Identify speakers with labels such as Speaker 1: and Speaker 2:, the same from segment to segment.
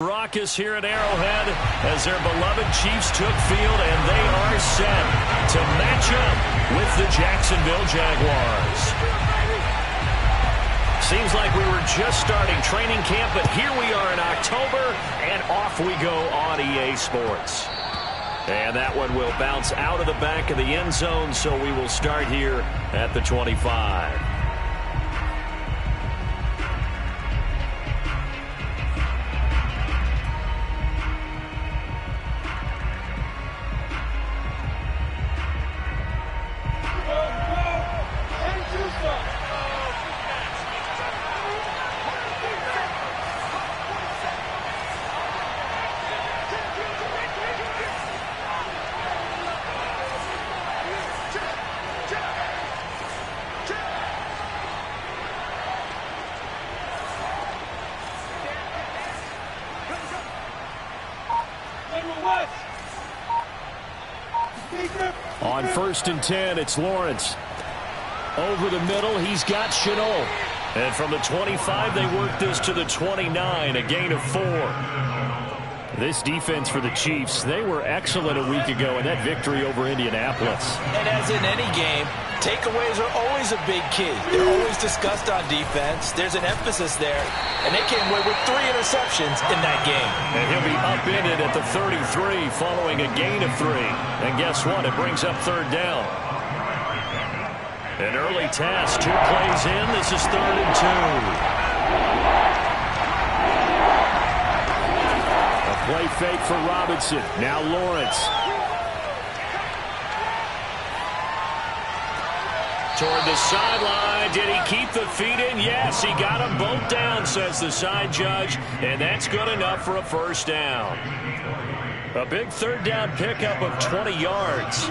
Speaker 1: Raucous here at Arrowhead as their beloved Chiefs took field, and they are set to match up with the Jacksonville Jaguars. Seems like we were just starting training camp, but here we are in October, and off we go on EA Sports. And that one will bounce out of the back of the end zone, so we will start here at the 25. On 1st and 10, it's Lawrence. Over the middle, he's got Chenault. And from the 25, they work this to the 29, a gain of 4. This defense for the Chiefs, they were excellent a week ago in that victory over Indianapolis.
Speaker 2: And as in any game, takeaways are always a big key. They're always discussed on defense. There's an emphasis there, and they came away with 3 interceptions in that game.
Speaker 1: And he'll be upended at the 33 following a gain of 3. And guess what? It brings up 3rd down. An early task, 2 plays in. This is 3rd and 2. Play fake for Robinson. Now Lawrence. Toward the sideline. Did he keep the feet in? Yes, he got them both down, says the side judge. And that's good enough for a 1st down. A big 3rd down pickup of 20 yards.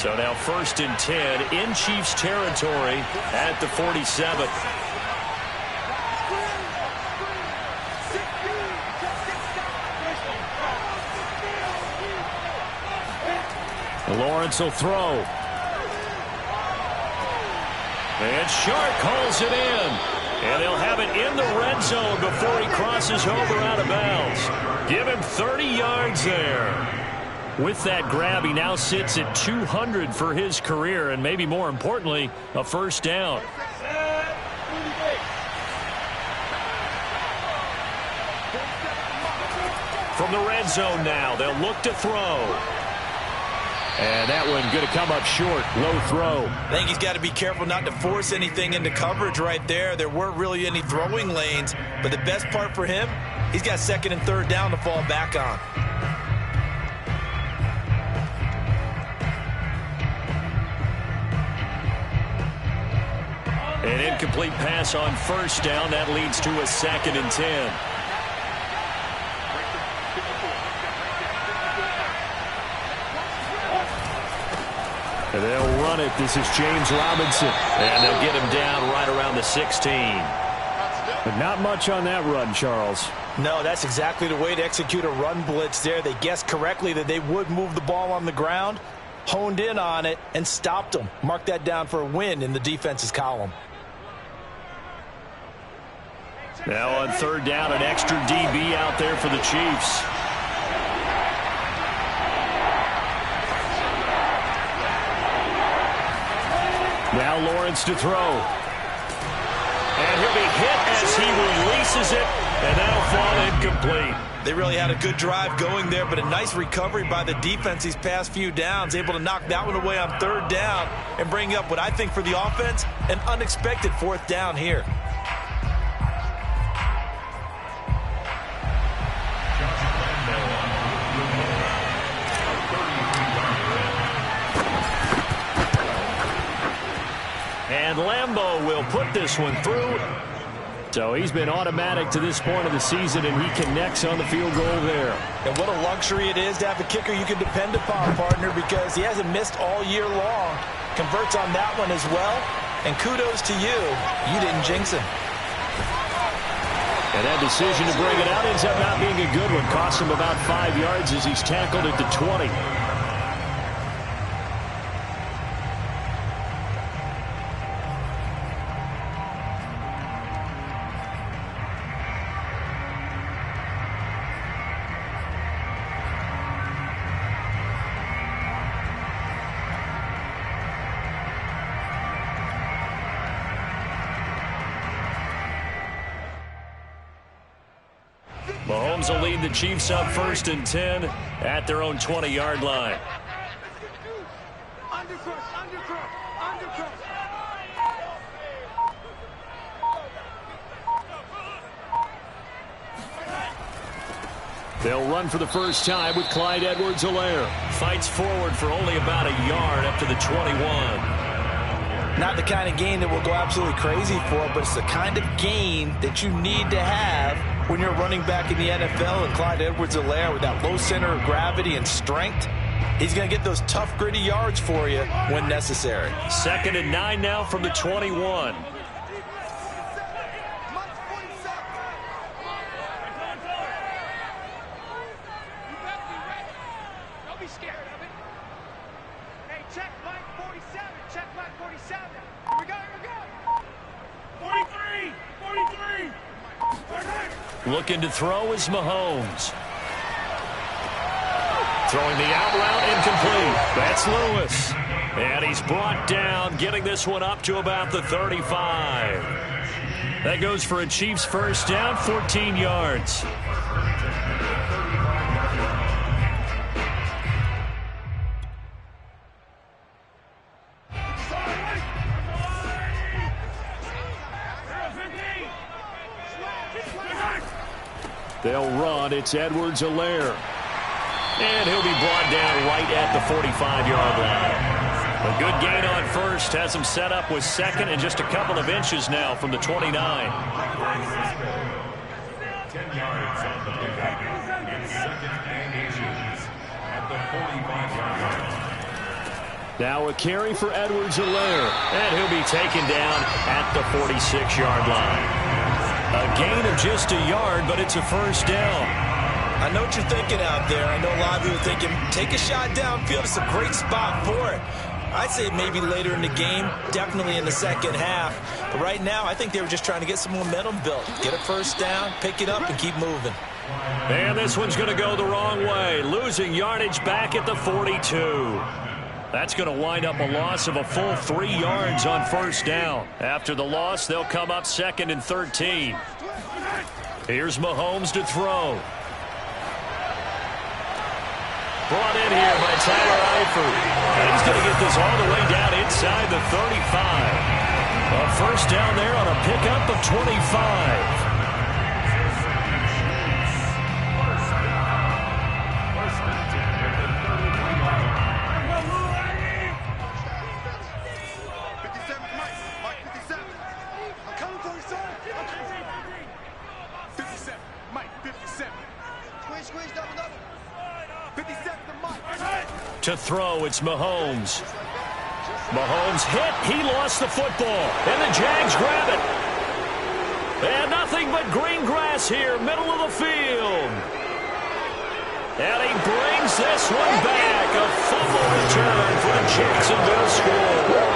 Speaker 1: So now 1st and 10 in Chiefs territory at the 47. Lawrence will throw. And Sharp calls it in. And they'll have it in the red zone before he crosses over out of bounds. Give him 30 yards there. With that grab, he now sits at 200 for his career, and maybe more importantly, a 1st down. From the red zone now, they'll look to throw. And that one going to come up short. Low throw.
Speaker 2: I think he's got to be careful not to force anything into coverage right there. There weren't really any throwing lanes. But the best part for him, he's got 2nd and 3rd down to fall back on.
Speaker 1: An incomplete pass on 1st down. That leads to a 2nd and 10. And they'll run it. This is James Robinson. And they'll get him down right around the 16. But not much on that run, Charles.
Speaker 2: No, that's exactly the way to execute a run blitz there. They guessed correctly that they would move the ball on the ground, honed in on it, and stopped them. Mark that down for a win in the defense's column.
Speaker 1: Now on 3rd down, an extra DB out there for the Chiefs. Now Lawrence to throw. And he'll be hit as he releases it, and that'll fall incomplete.
Speaker 2: They really had a good drive going there, but a nice recovery by the defense these past few downs, able to knock that one away on 3rd down and bring up what I think for the offense, an unexpected 4th down here.
Speaker 1: And Lambeau will put this one through. So he's been automatic to this point of the season, and he connects on the field goal there.
Speaker 2: And what a luxury it is to have a kicker you can depend upon, partner, because he hasn't missed all year long. Converts on that one as well. And kudos to you. You didn't jinx him.
Speaker 1: And that decision to bring it out ends up not being a good one. Cost him about 5 yards as he's tackled at the 20. Mahomes will lead the Chiefs up 1st and 10 at their own 20-yard line. They'll run for the first time with Clyde Edwards-Helaire. Fights forward for only about a yard up to the 21.
Speaker 2: Not the kind of gain that will go absolutely crazy for, but it's the kind of gain that you need to have when you're running back in the NFL. And Clyde Edwards-Helaire, with that low center of gravity and strength, he's going to get those tough, gritty yards for you when necessary.
Speaker 1: 2nd and 9 now from the 21. Looking to throw is Mahomes. Throwing the out route, incomplete. That's Lewis. And he's brought down, getting this one up to about the 35. That goes for a Chiefs first down, 14 yards. They'll run. It's Edwards-Helaire. And he'll be brought down right at the 45-yard line. A good gain on first. Has him set up with 2nd and just a couple of inches now from the 29. 10 yards on the pickup. And 2nd and inches at the 45-yard line. Now a carry for Edwards-Helaire. And he'll be taken down at the 46-yard line. A gain of just a yard, but it's a first down.
Speaker 2: I know what you're thinking out there. I know a lot of people are thinking, take a shot downfield. It's a great spot for it. I'd say maybe later in the game, definitely in the second half. But right now, I think they were just trying to get some momentum built. Get a first down, pick it up, and keep moving.
Speaker 1: And this one's going to go the wrong way. Losing yardage back at the 42. That's going to wind up a loss of a full 3 yards on first down. After the loss, they'll come up 2nd and 13. Here's Mahomes to throw. Brought in here by Tyler Eifert. And he's going to get this all the way down inside the 35. A first down there on a pickup of 25. To throw, it's Mahomes. Mahomes hit. He lost the football. And the Jags grab it. And nothing but green grass here, middle of the field. And he brings this one back. A fumble return for the Jacksonville score.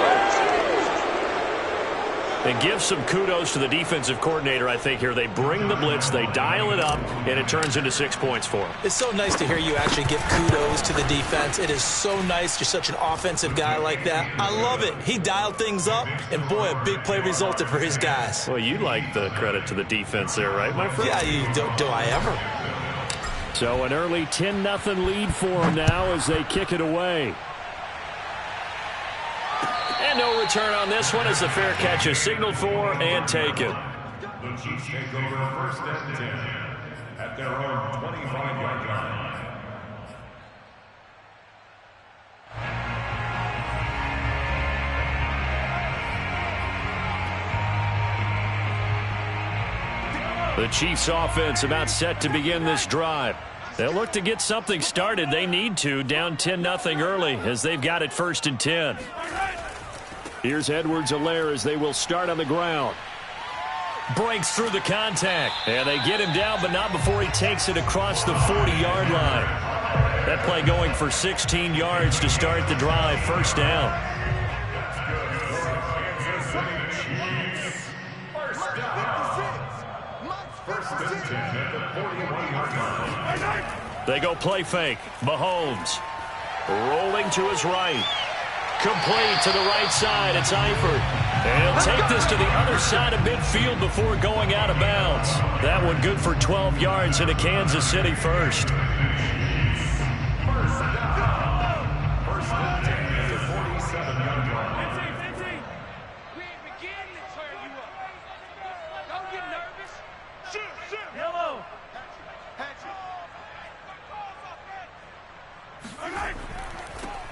Speaker 1: And give some kudos to the defensive coordinator, I think, here. They bring the blitz, they dial it up, and it turns into 6 points for them.
Speaker 2: It's so nice to hear you actually give kudos to the defense. It is so nice. You're such an offensive guy like that. I love it. He dialed things up, and boy, a big play resulted for his guys.
Speaker 1: Well, you like the credit to the defense there, right, my friend?
Speaker 2: Yeah, do I ever?
Speaker 1: So an early 10-0 lead for them now as they kick it away. And no return on this one as the fair catch is signaled for and taken. The Chiefs take over 1st and 10 at their own 25-yard line. The Chiefs offense about set to begin this drive. They'll look to get something started. They need to, down 10-0 early as they've got it 1st and 10. Here's Edwards-Helaire as they will start on the ground. Breaks through the contact. And they get him down, but not before he takes it across the 40-yard line. That play going for 16 yards to start the drive. First down. They go play fake. Mahomes rolling to his right. Complete to the right side. It's Eifert. And he'll take this to the other side of midfield before going out of bounds. That one good for 12 yards into Kansas City first.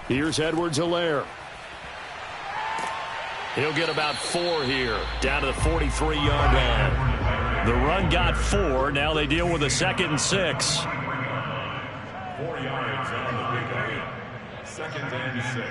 Speaker 1: Here's Edwards-Helaire. He'll get about 4 here, down to the 43-yard line. The run got 4. Now they deal with a 2nd and 6.
Speaker 3: 4 yards on the pickup. 2nd and 6.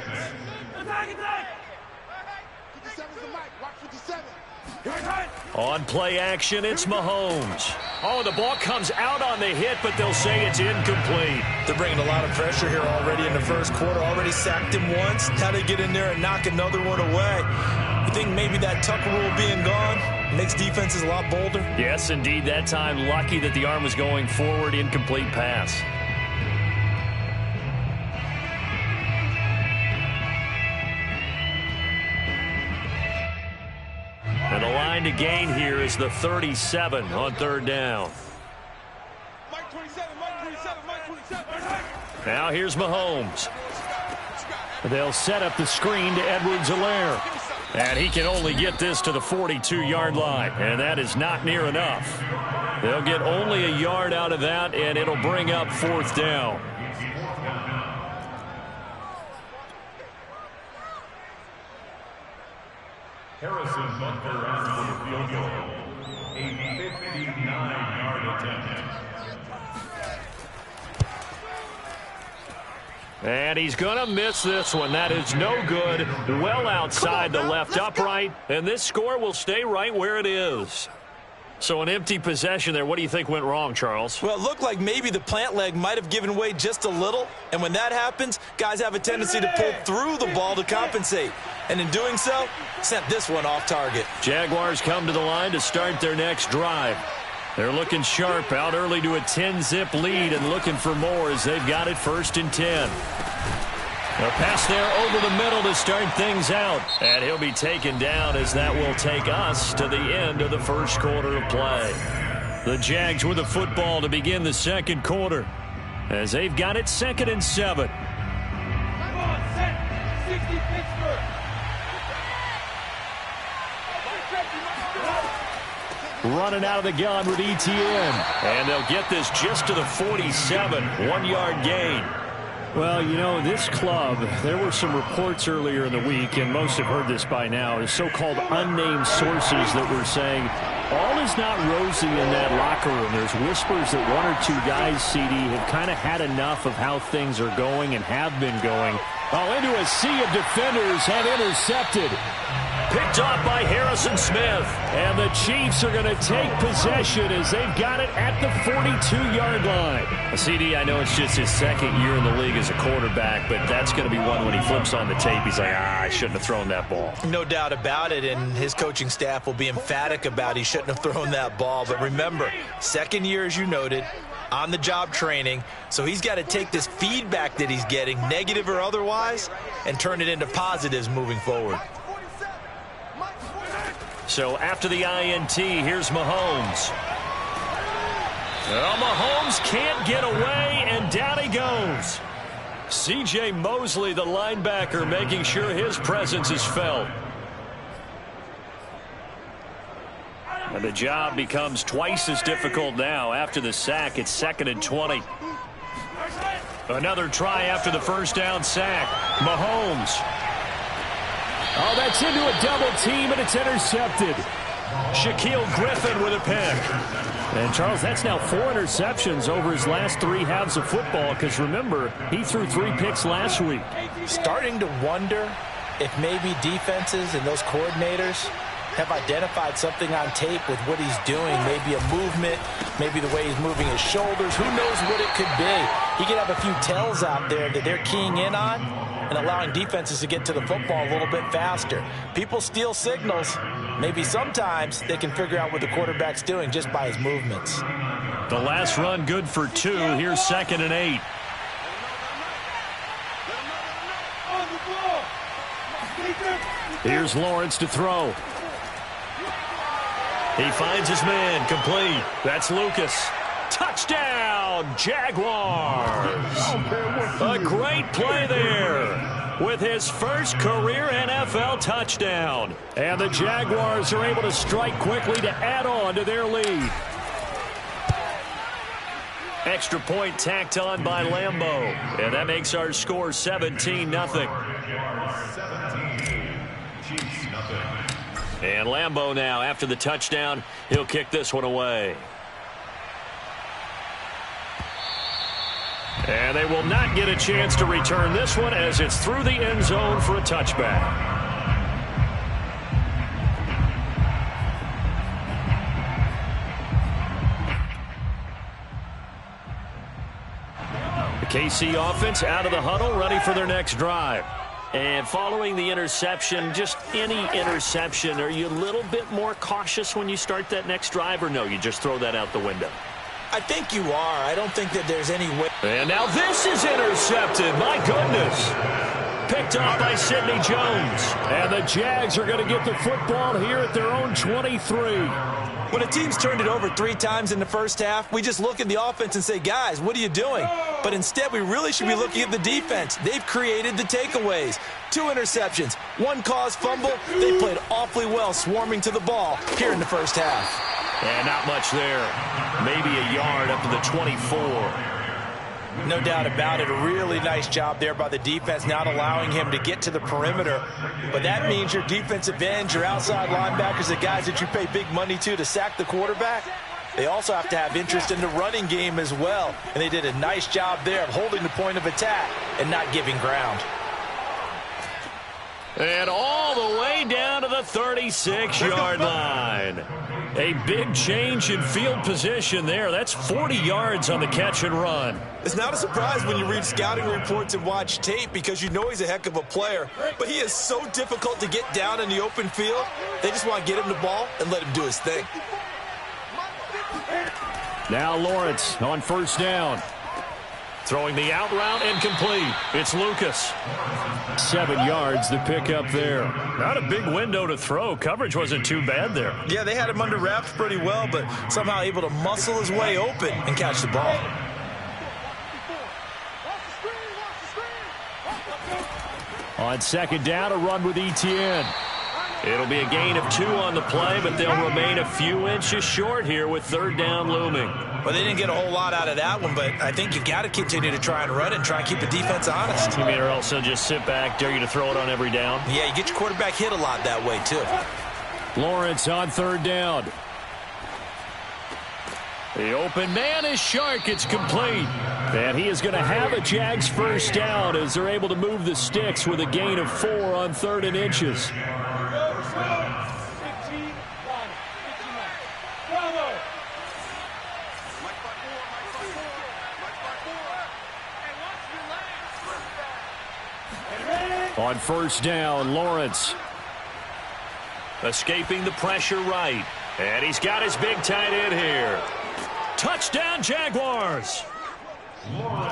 Speaker 1: On play action, it's Mahomes. Oh, the ball comes out on the hit, but they'll say it's incomplete.
Speaker 2: They're bringing a lot of pressure here already in the first quarter. Already sacked him once. Now they get in there and knock another one away. You think maybe that Tucker rule being gone makes defenses a lot bolder?
Speaker 1: Yes, indeed. That time, lucky that the arm was going forward. Incomplete pass. And the line to gain here is the 37 on 3rd down. Now here's Mahomes. They'll set up the screen to Edwards-Helaire. And he can only get this to the 42-yard line. And that is not near enough. They'll get only a yard out of that, and it'll bring up 4th down.
Speaker 3: Harrison Butker on for the field goal. A 59-yard attempt.
Speaker 1: And he's going to miss this one. That is no good. Well outside the left upright. And this score will stay right where it is. So an empty possession there. What do you think went wrong, Charles?
Speaker 2: Well, it looked like maybe the plant leg might have given way just a little. And when that happens, guys have a tendency to pull through the ball to compensate. And in doing so, sent this one off target.
Speaker 1: Jaguars come to the line to start their next drive. They're looking sharp, out early to a 10-zip lead and looking for more as they've got it 1st and 10. A pass there over the middle to start things out. And he'll be taken down as that will take us to the end of the first quarter of play. The Jags with the football to begin the second quarter as they've got it 2nd and 7. Running out of the gun with ETN. And they'll get this just to the 47. 1-yard gain. Well, you know, this club, there were some reports earlier in the week, and most have heard this by now, is so-called unnamed sources that were saying all is not rosy in that locker room. There's whispers that 1 or 2 guys, CD, have kind of had enough of how things are going and have been going. Oh, into a sea of defenders have intercepted. Picked off by Harrison Smith. And the Chiefs are going to take possession as they've got it at the 42-yard line. CD, I know it's just his 2nd year in the league as a quarterback, but that's going to be one when he flips on the tape. He's like, I shouldn't have thrown that ball.
Speaker 2: No doubt about it, and his coaching staff will be emphatic about he shouldn't have thrown that ball. But remember, 2nd year, as you noted, on-the-job training, so he's got to take this feedback that he's getting, negative or otherwise, and turn it into positives moving forward.
Speaker 1: So after the INT, here's Mahomes. Well, Mahomes can't get away, and down he goes. C.J. Mosley, the linebacker, making sure his presence is felt. And the job becomes twice as difficult now. After the sack, it's 2nd and 20. Another try after the first down sack. Mahomes. Oh, that's into a double team, and it's intercepted. Shaquille Griffin with a pick. And, Charles, that's now 4 interceptions over his last 3 halves of football, because, remember, he threw 3 picks last week.
Speaker 2: Starting to wonder if maybe defenses and those coordinators have identified something on tape with what he's doing. Maybe a movement, maybe the way he's moving his shoulders. Who knows what it could be? He could have a few tells out there that they're keying in on and allowing defenses to get to the football a little bit faster. People steal signals. Maybe sometimes they can figure out what the quarterback's doing just by his movements.
Speaker 1: The last run good for 2. Here's 2nd and 8. Here's Lawrence to throw. He finds his man, complete. That's Lucas. Touchdown, Jaguars. A great play there with his first career NFL touchdown. And the Jaguars are able to strike quickly to add on to their lead. Extra point tacked on by Lambeau. And that makes our score 17-0. And Lambeau now, after the touchdown, he'll kick this one away. And they will not get a chance to return this one as it's through the end zone for a touchback. The KC offense out of the huddle, ready for their next drive. And following the interception, just any interception, are you a little bit more cautious when you start that next drive, or no, you just throw that out the window?
Speaker 2: I think you are. I don't think that there's any way.
Speaker 1: And now this is intercepted. My goodness. Picked off by Sidney Jones. And the Jags are going to get the football here at their own 23.
Speaker 2: When a team's turned it over 3 times in the first half, we just look at the offense and say, guys, what are you doing? But instead, we really should be looking at the defense. They've created the takeaways. 2 interceptions, 1 caused fumble. They played awfully well swarming to the ball here in the first half.
Speaker 1: And not much there. Maybe a yard up to the 24.
Speaker 2: No doubt about it. A really nice job there by the defense, not allowing him to get to the perimeter. But that means your defensive ends, your outside linebackers, the guys that you pay big money to sack the quarterback, they also have to have interest in the running game as well. And they did a nice job there of holding the point of attack and not giving ground.
Speaker 1: And all the way down to the 36-yard line. A big change in field position there. That's 40 yards on the catch and run.
Speaker 2: It's not a surprise when you read scouting reports and watch tape because you know he's a heck of a player. But he is so difficult to get down in the open field. They just want to get him the ball and let him do his thing.
Speaker 1: Now Lawrence on first down. Throwing the out route and complete. It's Lucas. 7 yards to pick up there. Not a big window to throw. Coverage wasn't too bad there.
Speaker 2: Yeah, they had him under wraps pretty well, but somehow able to muscle his way open and catch the ball.
Speaker 1: On second down, a run with Etienne. It'll be a gain of 2 on the play, but they'll remain a few inches short here with third down looming.
Speaker 2: Well, they didn't get a whole lot out of that one, but I think you got to continue to try and run it and try and keep the defense honest.
Speaker 1: You mean, or else they'll just sit back, dare you to throw it on every down?
Speaker 2: Yeah, you get your quarterback hit a lot that way, too.
Speaker 1: Lawrence on third down. The open man is Shark. It's complete. And he is going to have a Jags first down as they're able to move the sticks with a gain of 4 on 3rd and inches. On first down, Lawrence. Escaping the pressure right. And he's got his big tight end here. Touchdown, Jaguars.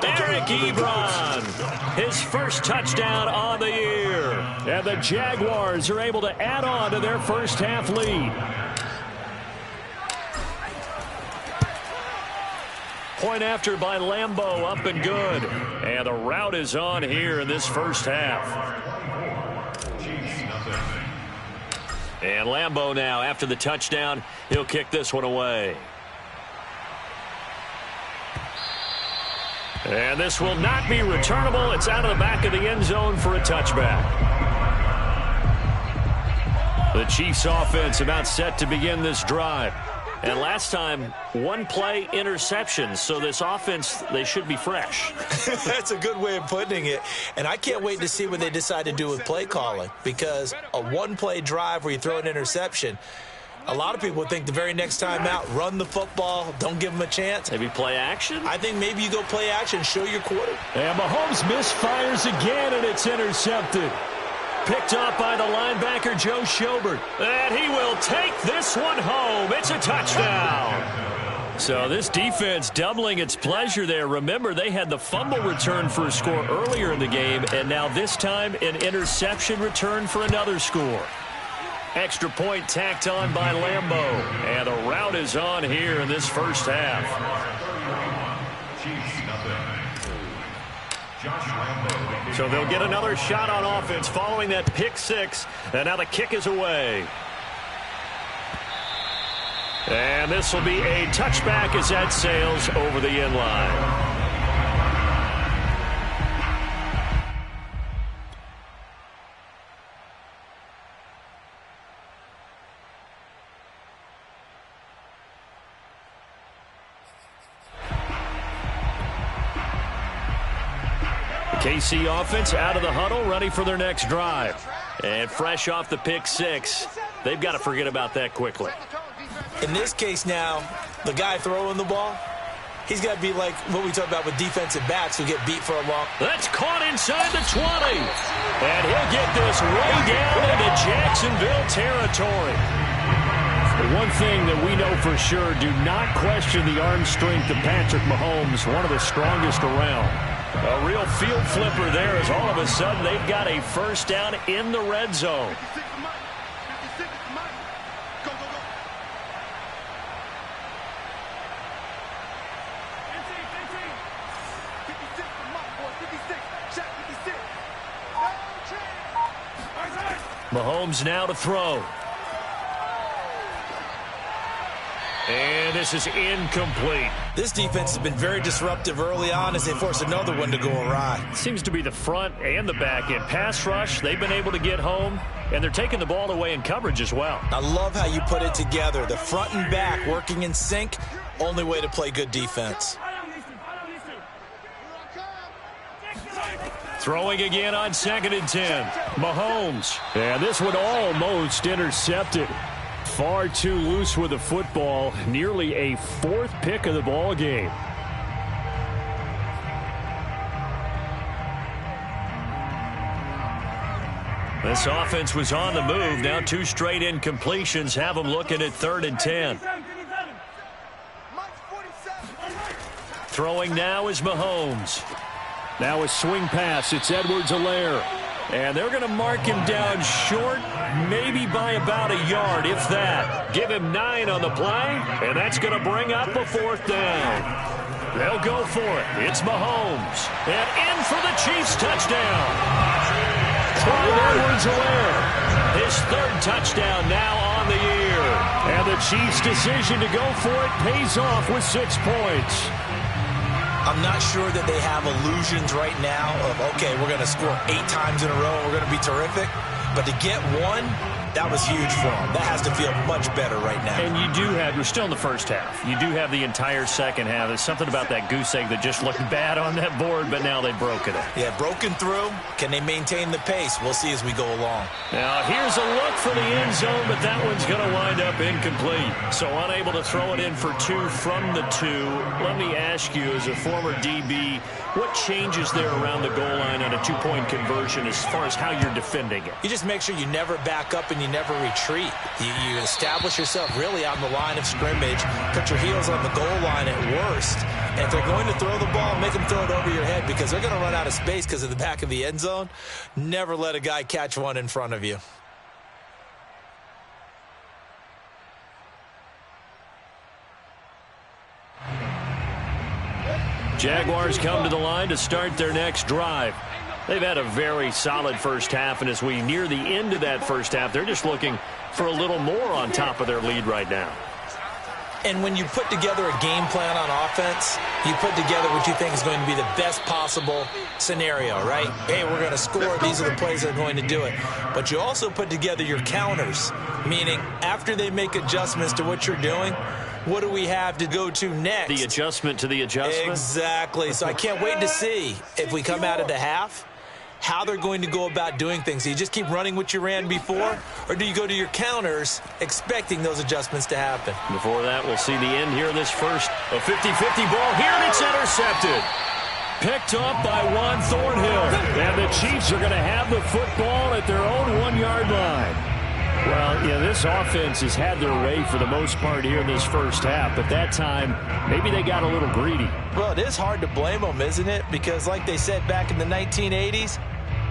Speaker 1: Eric Ebron, his first touchdown on the year. And the Jaguars are able to add on to their first half lead. Point after by Lambeau, up and good. And the route is on here in this first half. And Lambeau now, after the touchdown, he'll kick this one away. And this will not be returnable. It's out of the back of the end zone for a touchback. The Chiefs offense about set to begin this drive. And last time, 1 play interception. So this offense, they should be fresh.
Speaker 2: That's a good way of putting it. And I can't wait to see what they decide to do with play calling. Because a 1-play drive where you throw an interception, a lot of people would think the very next time out, run the football, don't give them a chance.
Speaker 1: Maybe play action?
Speaker 2: I think maybe you go play action, show your quarter.
Speaker 1: And Mahomes misfires again, and it's intercepted. Picked off by the linebacker, Joe Schobert. And he will take this one home. It's a touchdown. So this defense doubling its pleasure there. Remember, they had the fumble return for a score earlier in the game, and now this time an interception return for another score. Extra point tacked on by Lambo, and the route is on here in this first half. So they'll get another shot on offense following that pick six, and now the kick is away. And this will be a touchback as that sails over the end line. KC offense out of the huddle, ready for their next drive. And fresh off the pick six, they've got to forget about that quickly.
Speaker 2: In this case now, the guy throwing the ball, he's got to be like what we talk about with defensive backs who get beat for a long.
Speaker 1: That's caught inside the 20. And he'll get this way down into Jacksonville territory. The one thing that we know for sure, do not question the arm strength of Patrick Mahomes, one of the strongest around. A real field flipper there as all of a sudden they've got a first down in the red zone. Mahomes now to throw. And this is incomplete.
Speaker 2: This defense has been very disruptive early on as they force another one to go awry.
Speaker 1: Seems to be the front and the back end. Pass rush, they've been able to get home, and they're taking the ball away in coverage as well.
Speaker 2: I love how you put it together. The front and back working in sync, only way to play good defense.
Speaker 1: Throwing again on 2nd and 10. Mahomes. And this one almost intercepted. Far too loose with the football. Nearly a fourth pick of the ball game. This offense was on the move. Now 2 straight incompletions have them looking at 3rd and 10. Throwing now is Mahomes. Now a swing pass. It's Edwards-Helaire. And they're going to mark him down short, maybe by about a yard, if that. Give him 9 on the play, and that's going to bring up a 4th down. They'll go for it. It's Mahomes. And in for the Chiefs touchdown. Clyde Edwards-Helaire. His 3rd touchdown now on the year. And the Chiefs' decision to go for it pays off with 6 points.
Speaker 2: I'm not sure that they have illusions right now of, okay, we're going to score 8 times in a row and we're going to be terrific. But to get 1, that was huge for them. That has to feel much better right now.
Speaker 1: And you do have, you're still in the first half. You do have the entire second half. There's something about that goose egg that just looked bad on that board, but now they've broken it.
Speaker 2: Yeah, broken through. Can they maintain the pace? We'll see as we go along.
Speaker 1: Now, here's a look for the end zone, but that one's going to wind up incomplete. So unable to throw it in for 2 from the 2. Let me ask you, as a former DB, what changes there around the goal line on a 2-point conversion as far as how you're defending it?
Speaker 2: You just make sure you never back up and you never retreat. You establish yourself really on the line of scrimmage, put your heels on the goal line at worst, and if they're going to throw the ball, make them throw it over your head because they're going to run out of space because of the back of the end zone. Never let a guy catch one in front of you.
Speaker 1: Jaguars come to the line to start their next drive. They've had a very solid first half, and as we near the end of that first half, they're just looking for a little more on top of their lead right now.
Speaker 2: And when you put together a game plan on offense, you put together what you think is going to be the best possible scenario, right? Hey, we're going to score. These are the plays that are going to do it. But you also put together your counters, meaning after they make adjustments to what you're doing, what do we have to go to next?
Speaker 1: The adjustment to the adjustment?
Speaker 2: Exactly. So I can't wait to see if we come out of the half, how they're going to go about doing things. Do you just keep running what you ran before, or do you go to your counters expecting those adjustments to happen?
Speaker 1: Before that, we'll see the end here of this first. A 50-50 ball here, and it's intercepted. Picked up by Juan Thornhill. And the Chiefs are going to have the football at their own 1-yard line. Well, yeah, this offense has had their way for the most part here in this first half, but that time, maybe they got a little greedy.
Speaker 2: Well, it is hard to blame them, isn't it? Because like they said back in the 1980s,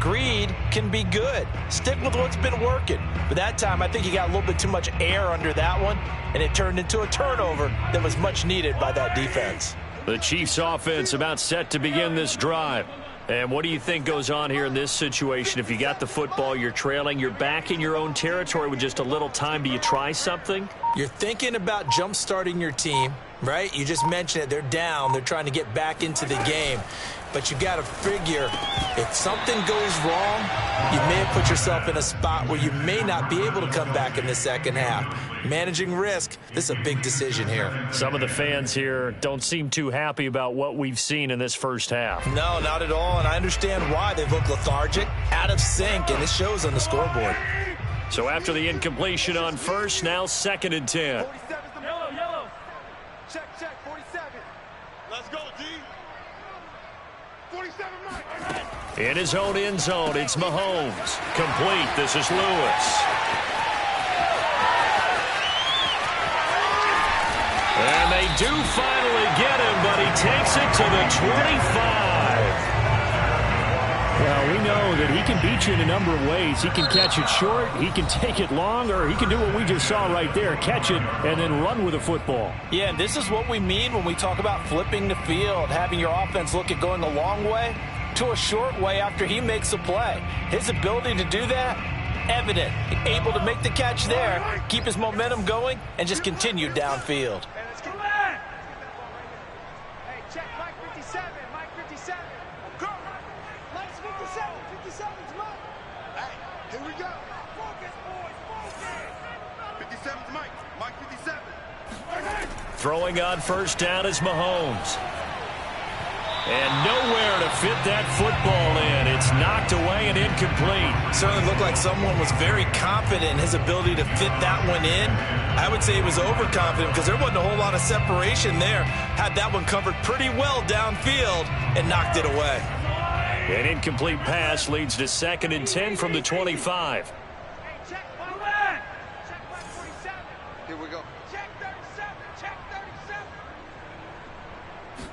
Speaker 2: greed can be good. Stick with what's been working. But that time, I think you got a little bit too much air under that one, and it turned into a turnover that was much needed by that defense.
Speaker 1: The Chiefs offense about set to begin this drive. And what do you think goes on here in this situation? If you got the football, you're trailing, you're back in your own territory with just a little time. Do you try something?
Speaker 2: You're thinking about jump-starting your team, right? You just mentioned it. They're down. They're trying to get back into the game. But you got to figure if something goes wrong, you may have put yourself in a spot where you may not be able to come back in the second half. Managing risk, this is a big decision here.
Speaker 1: Some of the fans here don't seem too happy about what we've seen in this first half.
Speaker 2: No, not at all, and I understand why. They look lethargic, out of sync, and it shows on the scoreboard.
Speaker 1: So after the incompletion on first, now 2nd and 10.
Speaker 4: 47 is the yellow. Check, 47. Let's go, D. 47, Mike.
Speaker 1: In his own end zone, it's Mahomes. Complete. This is Lewis. And they do finally get him, but he takes it to the 25. Well, we know that he can beat you in a number of ways. He can catch it short, he can take it long, or he can do what we just saw right there, catch it and then run with the football.
Speaker 2: Yeah, and this is what we mean when we talk about flipping the field, having your offense look at going a long way to a short way after he makes a play. His ability to do that, evident. Able to make the catch there, keep his momentum going, and just continue downfield.
Speaker 4: Hey, check Mike 57. Mike 57. Go. Mike's 57. 57's Mike. Hey, here we go. Focus, boys. Focus. 57's Mike. Mike 57.
Speaker 1: Throwing on first down is Mahomes. And nowhere to fit that football in. It's knocked away and incomplete.
Speaker 2: Certainly looked like someone was very confident in his ability to fit that one in. I would say he was overconfident because there wasn't a whole lot of separation there. Had that one covered pretty well downfield and knocked it away.
Speaker 1: An incomplete pass leads to 2nd and 10 from the 25.
Speaker 4: Hey, check Mike. Check Mike 47. Here we go. Check 37. Check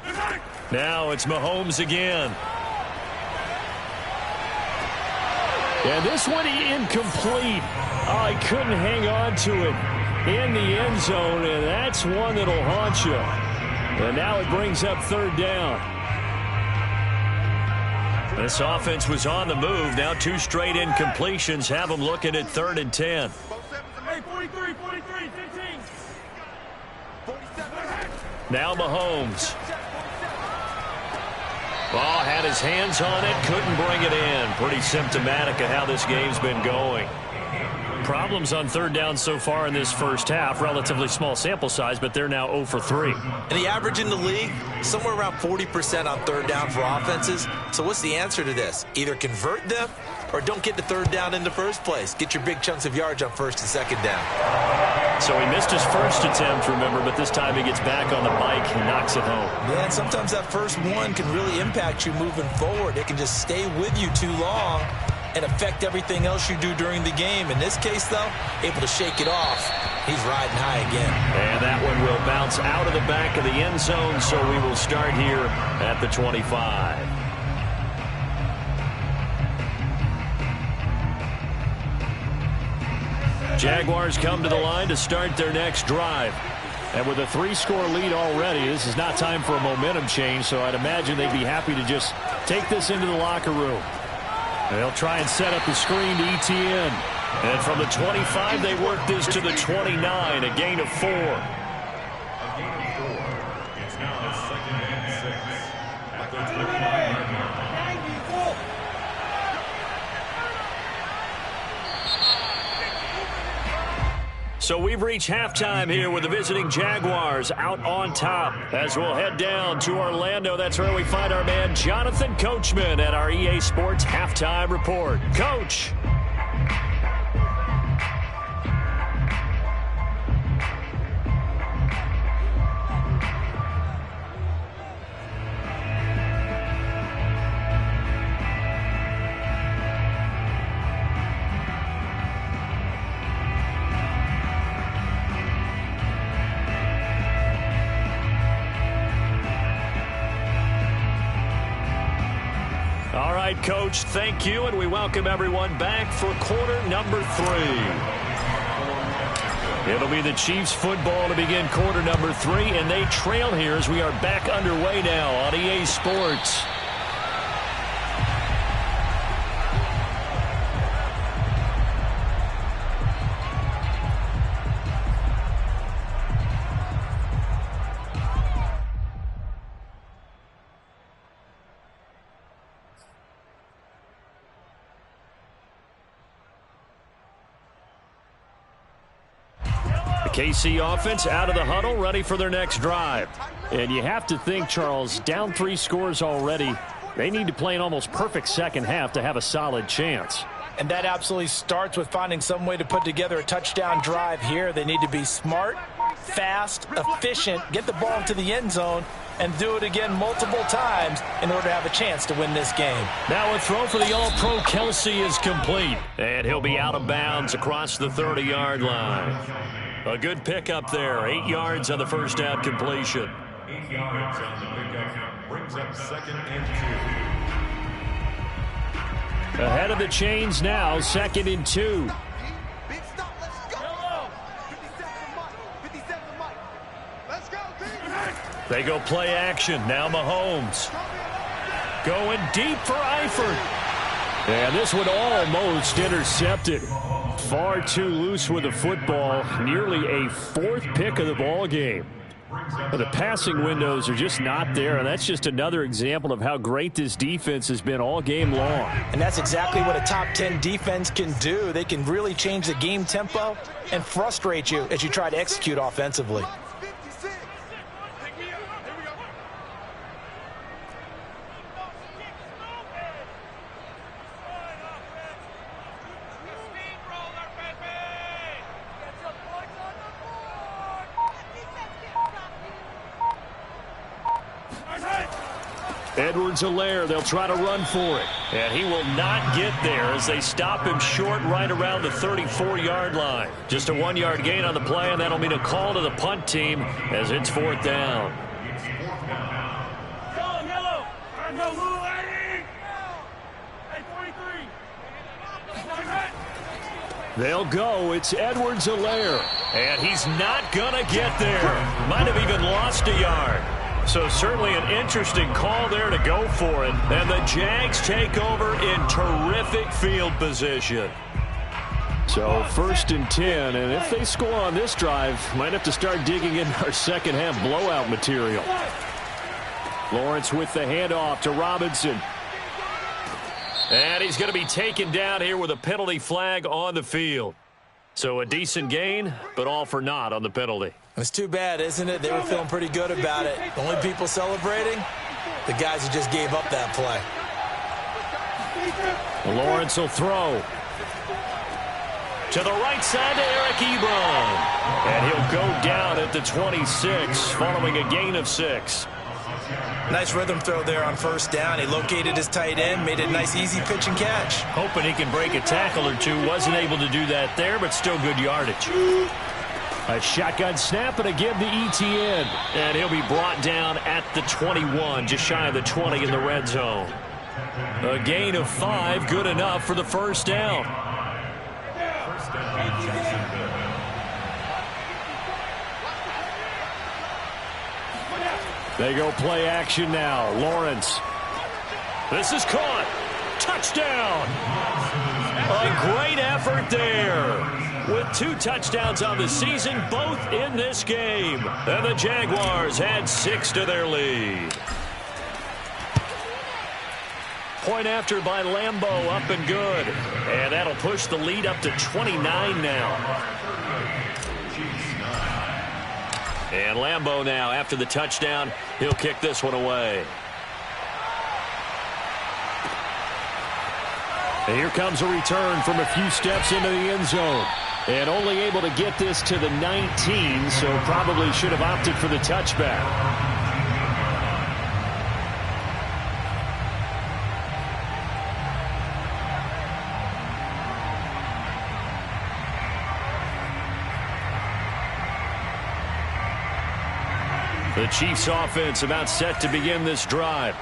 Speaker 4: 37.
Speaker 1: Now it's Mahomes again. And this one incomplete. Oh, he couldn't hang on to it in the end zone, and that's one that'll haunt you. And now it brings up 3rd down. This offense was on the move. Now 2 straight incompletions have them looking at 3rd and 10.
Speaker 4: Hey, 43, 15.
Speaker 1: Now Mahomes. Ball had his hands on it, couldn't bring it in. Pretty symptomatic of how this game's been going. Problems on 3rd down so far in this first half. Relatively small sample size, but they're now 0 for 3.
Speaker 2: And the average in the league, somewhere around 40% on 3rd down for offenses. So what's the answer to this? Either convert them or don't get the 3rd down in the first place. Get your big chunks of yards on 1st and 2nd down.
Speaker 1: So he missed his first attempt, remember, but this time he gets back on the bike and knocks it home.
Speaker 2: Yeah, and sometimes that first one can really impact you moving forward. It can just stay with you too long and affect everything else you do during the game. In this case, though, able to shake it off. He's riding high again.
Speaker 1: And that one will bounce out of the back of the end zone, so we will start here at the 25. Jaguars come to the line to start their next drive. And with a 3-score lead already, this is not time for a momentum change, so I'd imagine they'd be happy to just take this into the locker room. They'll try and set up the screen to ETN. And from the 25, they work this to the 29, a gain of 4.
Speaker 3: A gain of 4. It's now 2nd and 6. At the 29-yard line.
Speaker 1: So we've reached halftime here with the visiting Jaguars out on top. As we'll head down to Orlando, that's where we find our man Jonathan Coachman at our EA Sports Halftime Report. Coach. right, Coach. Thank you, and we welcome everyone back for quarter number 3. It'll be the Chiefs football to begin quarter number 3, and they trail here as we are back underway now on EA Sports. KC offense out of the huddle, ready for their next drive. And you have to think, Charles, down 3 scores already. They need to play an almost perfect second half to have a solid chance.
Speaker 2: And that absolutely starts with finding some way to put together a touchdown drive here. They need to be smart, fast, efficient, get the ball into the end zone, and do it again multiple times in order to have a chance to win this game.
Speaker 1: Now a throw for the All-Pro Kelsey is complete. And he'll be out of bounds across the 30-yard line. A good pickup there. 8 yards on the first down completion.
Speaker 3: 8 yards on the pickup. Brings up 2nd and 2.
Speaker 1: Ahead of the chains now, 2nd and 2.
Speaker 4: Big stop, let's go. 57 Mike. Let's go, team.
Speaker 1: They go play action. Now Mahomes. Going deep for Eifert. And this one almost intercepted. Far too loose with the football. Nearly a 4th pick of the ball game. But the passing windows are just not there, and that's just another example of how great this defense has been all game long.
Speaker 2: And that's exactly what a top 10 defense can do. They can really change the game tempo and frustrate you as you try to execute offensively.
Speaker 1: Edwards-Helaire, they'll try to run for it. And he will not get there as they stop him short right around the 34-yard line. Just a 1-yard gain on the play, and that'll mean a call to the punt team as it's 4th down. They'll go. It's Edwards-Helaire. And he's not going to get there. Might have even lost a yard. So certainly an interesting call there to go for it. And the Jags take over in terrific field position. So 1st and 10, and if they score on this drive, might have to start digging in our second half blowout material. Lawrence with the handoff to Robinson. And he's going to be taken down here with a penalty flag on the field. So a decent gain, but all for naught on the penalty.
Speaker 2: It's too bad, isn't it? They were feeling pretty good about it. The only people celebrating, the guys who just gave up that play.
Speaker 1: Lawrence will throw. To the right side to Eric Ebron. And he'll go down at the 26 following a gain of 6.
Speaker 2: Nice rhythm throw there on 1st down. He located his tight end, made a nice easy pitch and catch.
Speaker 1: Hoping he can break a tackle or two. Wasn't able to do that there, but still good yardage. A shotgun snap and again to ETN. And he'll be brought down at the 21, just shy of the 20 in the red zone. A gain of 5, good enough for the 1st down. They go play action now. Lawrence. This is caught. Touchdown. A great effort there. With 2 touchdowns on the season, both in this game. And the Jaguars add 6 to their lead. Point after by Lambeau, up and good. And that'll push the lead up to 29 now. And Lambeau now, after the touchdown, he'll kick this one away. And here comes a return from a few steps into the end zone. And only able to get this to the 19, so probably should have opted for the touchback. The Chiefs offense about set to begin this drive.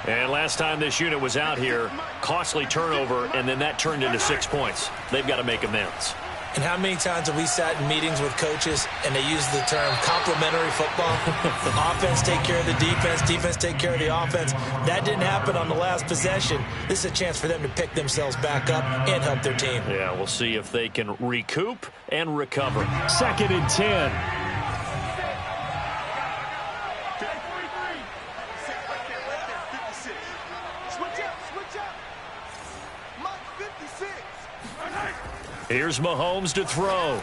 Speaker 1: And last time this unit was out here, costly turnover, and then that turned into 6 points. They've got to make amends.
Speaker 2: And how many times have we sat in meetings with coaches and they use the term complementary football? Offense take care of the defense, defense take care of the offense. That didn't happen on the last possession. This is a chance for them to pick themselves back up and help their team.
Speaker 1: Yeah, we'll see if they can recoup and recover. 2nd and 10. Here's Mahomes to throw.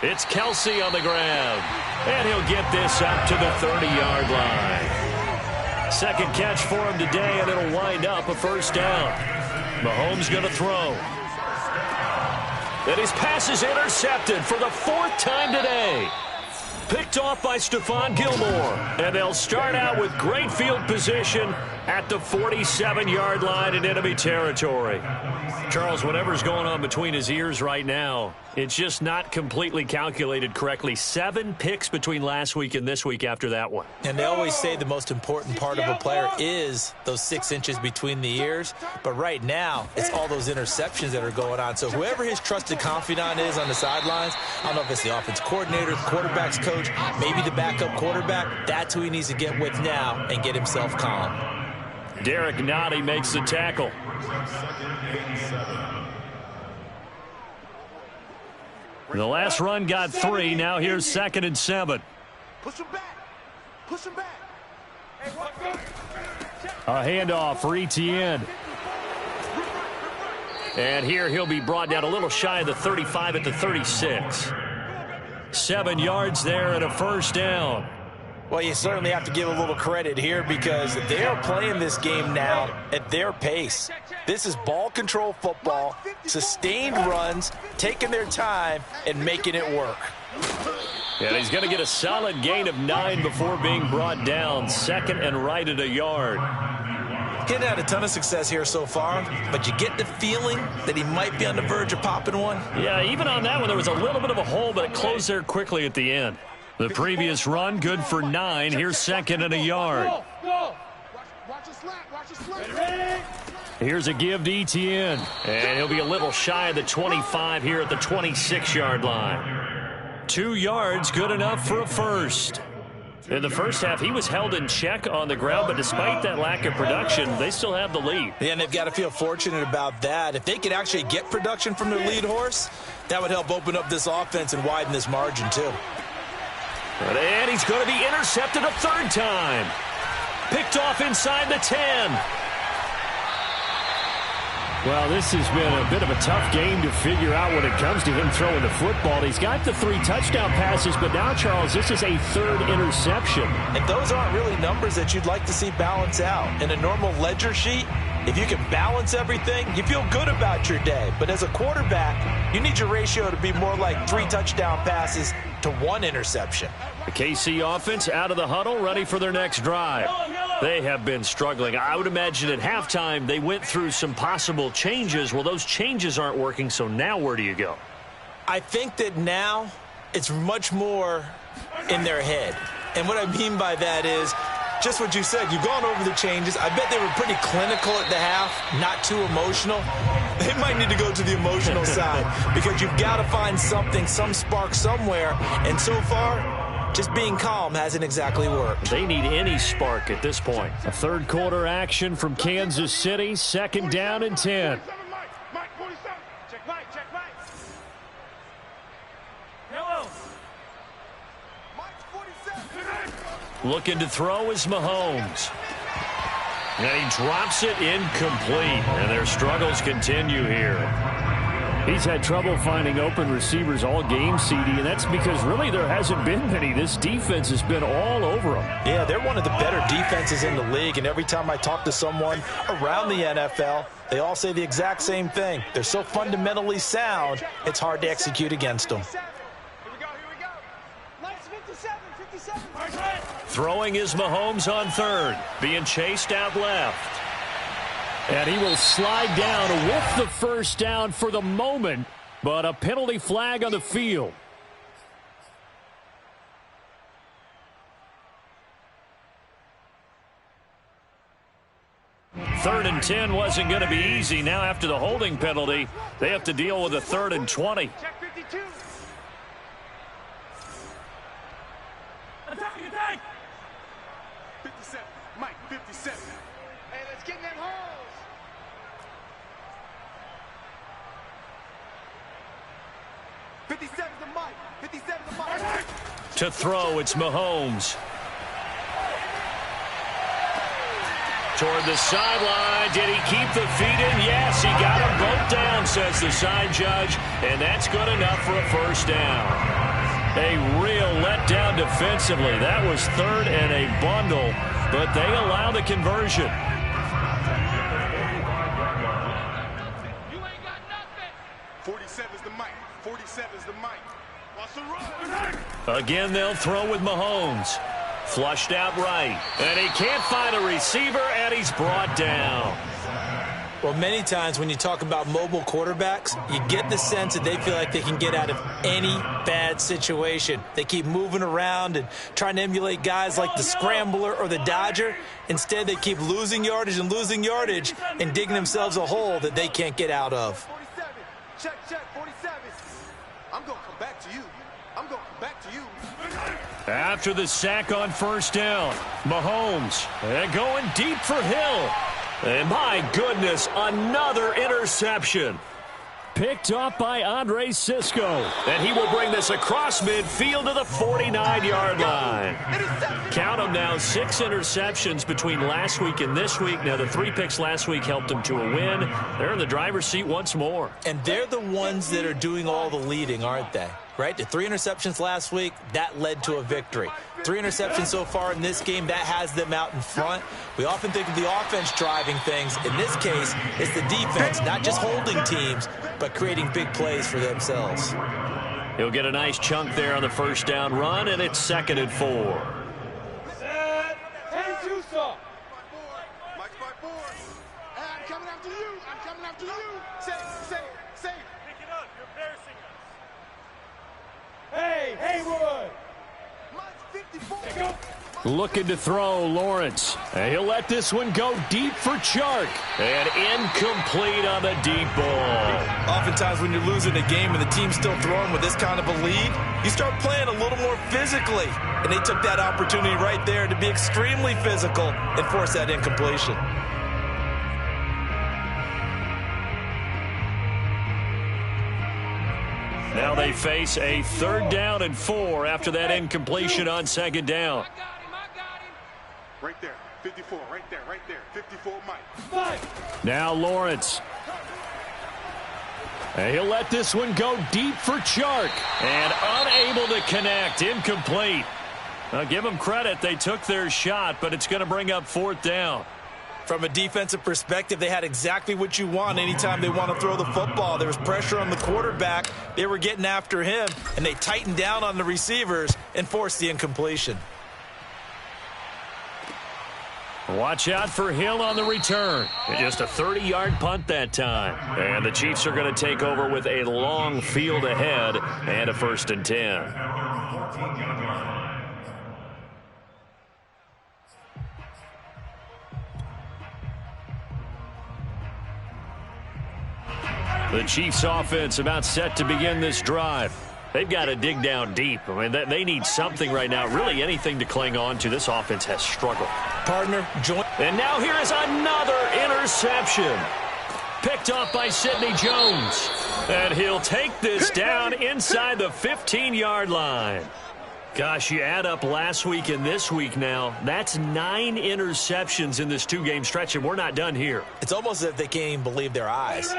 Speaker 1: It's Kelsey on the ground. And he'll get this up to the 30-yard line. Second catch for him today, and it'll wind up a first down. Mahomes going to throw. And his pass is intercepted for the 4th time today. Picked off by Stephon Gilmore. And they'll start out with great field position at the 47-yard line in enemy territory. Charles, whatever's going on between his ears right now, it's just not completely calculated correctly. 7 picks between last week and this week after that one.
Speaker 2: And they always say the most important part of a player is those 6 inches between the ears. But right now, it's all those interceptions that are going on. So whoever his trusted confidant is on the sidelines, I don't know if it's the offense coordinator, the quarterback's coach, maybe the backup quarterback, that's who he needs to get with now and get himself calm.
Speaker 1: Derek Nottie makes the tackle. The last run got 3. Now here's 2nd and 7.
Speaker 4: Push him back. Push him back.
Speaker 1: A handoff for Etienne. And here he'll be brought down a little shy of the 35 at the 36. 7 yards there and a first down.
Speaker 2: Well, you certainly have to give a little credit here because they are playing this game now at their pace. This is ball control football, sustained runs, taking their time, and making it work.
Speaker 1: And he's going to get a solid gain of 9 before being brought down. 2nd and right at a yard.
Speaker 2: He hasn't had a ton of success here so far, but you get the feeling that he might be on the verge of popping one.
Speaker 1: Yeah, even on that one, there was a little bit of a hole, but it closed there quickly at the end. The previous run, good for 9. Here's 2nd and a yard. Here's a give to Etienne. And he'll be a little shy of the 25 here at the 26-yard line. 2 yards, good enough for a first. In the first half, he was held in check on the ground, but despite that lack of production, they still have the lead.
Speaker 2: Yeah, and they've got to feel fortunate about that. If they could actually get production from their lead horse, that would help open up this offense and widen this margin, too.
Speaker 1: And he's going to be intercepted a 3rd time. Picked off inside the 10. Well, this has been a bit of a tough game to figure out when it comes to him throwing the football. He's got the 3 touchdown passes, but now, Charles, this is a 3rd interception.
Speaker 2: And those aren't really numbers that you'd like to see balance out. In a normal ledger sheet, if you can balance everything, you feel good about your day. But as a quarterback, you need your ratio to be more like 3 touchdown passes to 1 interception.
Speaker 1: The KC offense out of the huddle, ready for their next drive. They have been struggling. I would imagine at halftime they went through some possible changes. Well, those changes aren't working, so now where do you go?
Speaker 2: I think that now it's much more in their head. And what I mean by that is just what you said. You've gone over the changes. I bet they were pretty clinical at the half, not too emotional. They might need to go to the emotional side because you've got to find something, some spark somewhere. And so far, just being calm hasn't exactly worked.
Speaker 1: They need any spark at this point. A 3rd quarter action from Kansas City, 2nd down and 10. Looking to throw is Mahomes. And he drops it incomplete. And their struggles continue here. He's had trouble finding open receivers all game, CD, and that's because really there hasn't been many. This defense has been all over them.
Speaker 2: Yeah, they're one of the better defenses in the league, and every time I talk to someone around the NFL, they all say the exact same thing. They're so fundamentally sound, it's hard to execute against them.
Speaker 1: Throwing is Mahomes on 3rd, being chased out left. And he will slide down with the first down for the moment, but a penalty flag on the field. 3rd and 10 wasn't going to be easy. Now after the holding penalty, they have to deal with a 3rd and 20.
Speaker 4: Check 52.
Speaker 3: Attack, attack!
Speaker 4: 57. Mike, 57. Hey, let's get in them holes. 57 the Mike. 57 the Mike.
Speaker 1: To throw, it's Mahomes. Toward the sideline. Did he keep the feet in? Yes, he got them both down, says the side judge. And that's good enough for a first down. A real letdown defensively. That was 3rd and a bundle, but they allow the conversion.
Speaker 4: You ain't got nothing. 47's the Mike. 47's the Mike. Watch the run.
Speaker 1: Again, they'll throw with Mahomes. Flushed out right. And he can't find a receiver, and he's brought down.
Speaker 2: Well, many times when you talk about mobile quarterbacks, you get the sense that they feel like they can get out of any bad situation. They keep moving around and trying to emulate guys like the Scrambler or the Dodger. Instead, they keep losing yardage and digging themselves a hole that they can't get out of.
Speaker 4: 47. Check, 47. I'm going to come back to you. I'm going to come back to you.
Speaker 1: After the sack on first down, Mahomes going deep for Hill. And my goodness, another interception. Picked off by Andre Cisco. And he will bring this across midfield to the 49-yard line. Count them now, 6 interceptions between last week and this week. Now, the 3 picks last week helped them to a win. They're in the driver's seat once more.
Speaker 2: And they're the ones that are doing all the leading, aren't they? Right? The 3 interceptions last week, that led to a victory. 3 interceptions so far in this game, that has them out in front. We often think of the offense driving things. In this case, it's the defense, not just holding teams, but creating big plays for themselves.
Speaker 1: He'll get a nice chunk there on the first down run, and it's 2nd and 4.
Speaker 4: Hey, Tucson. Mike's by 4. Hey, I'm coming after you. I'm coming after you. Save.
Speaker 3: Pick it up, you're embarrassing us.
Speaker 4: Hey, Haywood. Mike's 54.
Speaker 1: Looking to throw, Lawrence. And he'll let this one go deep for Chark. And incomplete on the deep ball.
Speaker 2: Oftentimes when you're losing a game and the team's still throwing with this kind of a lead, you start playing a little more physically. And they took that opportunity right there to be extremely physical and force that incompletion.
Speaker 1: Now they face a 3rd down and 4 after that incompletion on 2nd down.
Speaker 4: I got him. Right there. 54. Right there. 54, Mike.
Speaker 1: Now Lawrence. And he'll let this one go deep for Chark. And unable to connect. Incomplete. Now give them credit. They took their shot, but it's going to bring up 4th down.
Speaker 2: From a defensive perspective, they had exactly what you want anytime they want to throw the football. There was pressure on the quarterback. They were getting after him, and they tightened down on the receivers and forced the incompletion.
Speaker 1: Watch out for Hill on the return. Just a 30-yard punt that time. And the Chiefs are going to take over with a long field ahead and a 1st and 10. The Chiefs offense about set to begin this drive. They've got to dig down deep. I mean, they need something right now, really anything to cling on to. This offense has struggled.
Speaker 2: Partner, join.
Speaker 1: And now here is another interception. Picked off by Sidney Jones. And he'll take this down inside the 15-yard line. Gosh, you add up last week and this week now, that's 9 interceptions in this 2-game stretch, and we're not done here.
Speaker 2: It's almost as if they can't even believe their eyes.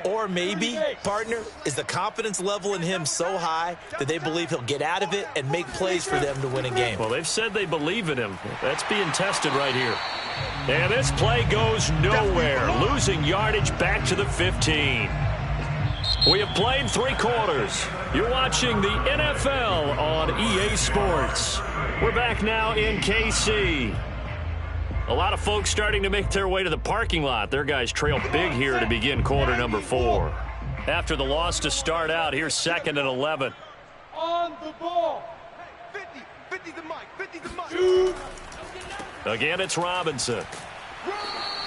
Speaker 2: Or maybe, partner, is the confidence level in him so high that they believe he'll get out of it and make plays for them to win a game.
Speaker 1: Well, they've said they believe in him. That's being tested right here. And this play goes nowhere, losing yardage back to the 15. We have played 3 quarters. You're watching the NFL on EA Sports. We're back now in KC. A lot of folks starting to make their way to the parking lot. Their guys trail big here to begin quarter number 4. After the loss to start out, here's 2nd and 11.
Speaker 4: On the ball. 50 the Mike. 50 the Mike.
Speaker 1: Again, it's Robinson.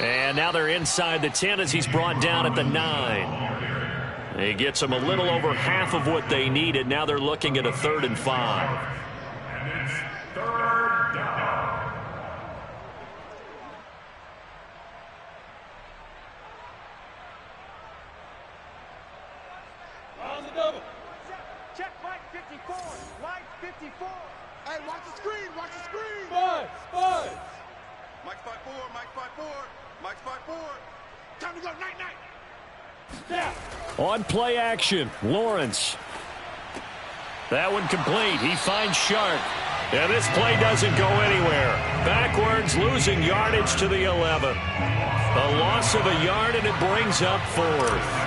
Speaker 1: And now they're inside the 10 as he's brought down at the 9. He gets them a little over half of what they needed. Now they're looking at a 3rd and 5.
Speaker 3: And it's 3rd down.
Speaker 4: Check Mike 54. Mike 54. Hey, watch the screen. Watch the screen.
Speaker 5: Spud.
Speaker 4: Mike's 5-4. Mike's 5-4. Mike's 5-4. Time to go. Night.
Speaker 5: Snap.
Speaker 1: On play action, Lawrence. That one complete. He finds Shark. And this play doesn't go anywhere. Backwards, losing yardage to the 11. A loss of a yard, and it brings up 4th.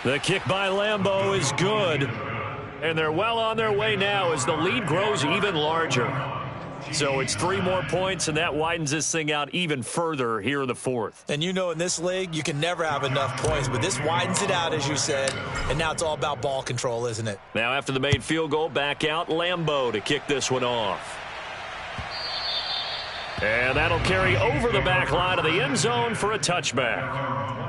Speaker 1: The kick by Lambeau is good. And they're well on their way now as the lead grows even larger. So it's 3 more points, and that widens this thing out even further here in the 4th.
Speaker 2: And you know in this league, you can never have enough points, but this widens it out, as you said, and now it's all about ball control, isn't it?
Speaker 1: Now after the made field goal, back out Lambeau to kick this one off. And that'll carry over the back line of the end zone for a touchback.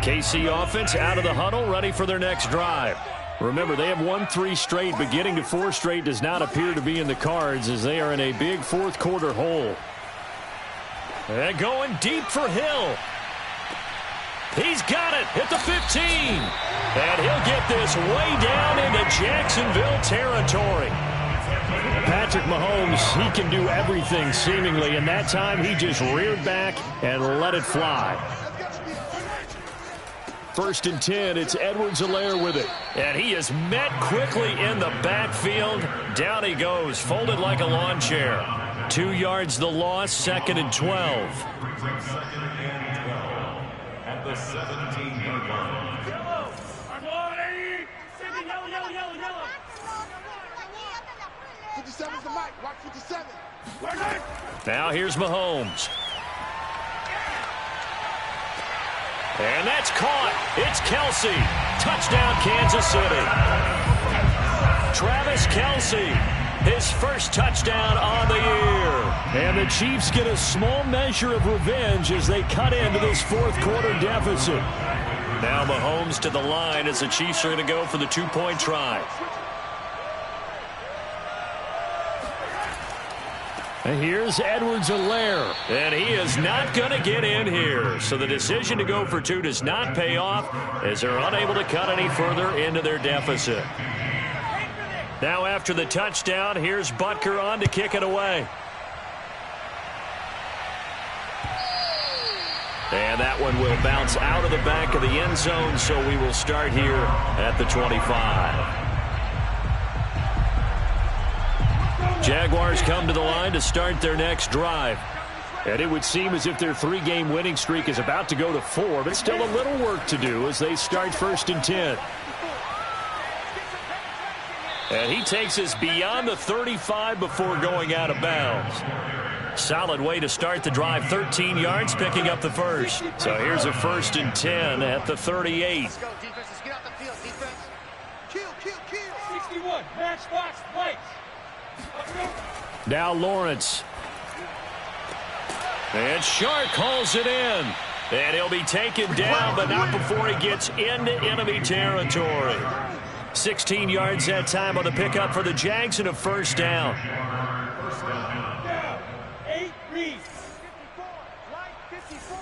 Speaker 1: KC offense out of the huddle, ready for their next drive. Remember, they have won 3 straight, but getting to 4 straight does not appear to be in the cards as they are in a big 4th quarter hole. And going deep for Hill. He's got it at the 15. And he'll get this way down into Jacksonville territory. Patrick Mahomes, he can do everything seemingly, and that time he just reared back and let it fly. 1st and 10, it's Edwards-Helaire with it. And he is met quickly in the backfield. Down he goes, folded like a lawn chair. 2 yards the loss, 2nd and 12.
Speaker 3: At the 17-yard line.
Speaker 5: Yellow.
Speaker 4: 57's the mic. Watch 57.
Speaker 1: Now here's Mahomes. And that's caught. It's Kelsey. Touchdown, Kansas City. Travis Kelsey, his first touchdown on the year. And the Chiefs get a small measure of revenge as they cut into this 4th quarter deficit. Now Mahomes to the line as the Chiefs are going to go for the 2-point try. And here's Edwards-Helaire, and he is not going to get in here. So the decision to go for 2 does not pay off as they're unable to cut any further into their deficit. Now after the touchdown, here's Butker on to kick it away. And that one will bounce out of the back of the end zone, so we will start here at the 25. Jaguars come to the line to start their next drive. And it would seem as if their 3-game winning streak is about to go to 4, but still a little work to do as they start 1st and 10. And he takes us beyond the 35 before going out of bounds. Solid way to start the drive, 13 yards, picking up the first. So here's a 1st and 10 at the 38.
Speaker 4: Let's go, defense. Let's get out the field, defense. Kill.
Speaker 5: 61. Matchbox lights.
Speaker 1: Now Lawrence. And Shark hauls it in. And he'll be taken down, but not before he gets into enemy territory. 16 yards that time on the pickup for the Jags and a 1st down.
Speaker 5: Down. 8 reads.
Speaker 4: 54. Light 54.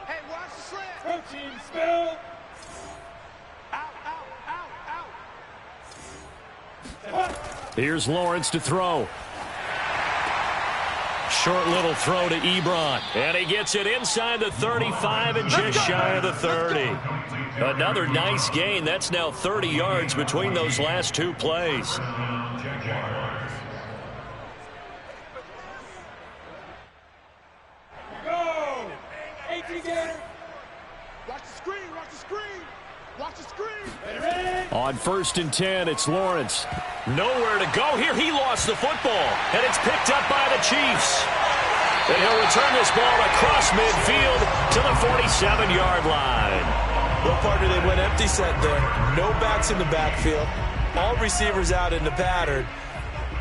Speaker 4: Hey, watch the slant.
Speaker 5: Protein spill.
Speaker 4: Out.
Speaker 1: Here's Lawrence to throw. Short little throw to Ebron. And he gets it inside the 35 and just shy of the 30. Another nice gain. That's now 30 yards between those last 2 plays.
Speaker 5: Go. 18 gainer.
Speaker 4: Watch the screen. Watch the screen. Watch the screen.
Speaker 5: Ready?
Speaker 1: On 1st and 10, it's Lawrence. Nowhere to go here. He lost the football, and it's picked up by the Chiefs. And he'll return this ball across midfield to the 47-yard line.
Speaker 2: Well, partner, they went empty set there. No backs in the backfield. All receivers out in the pattern.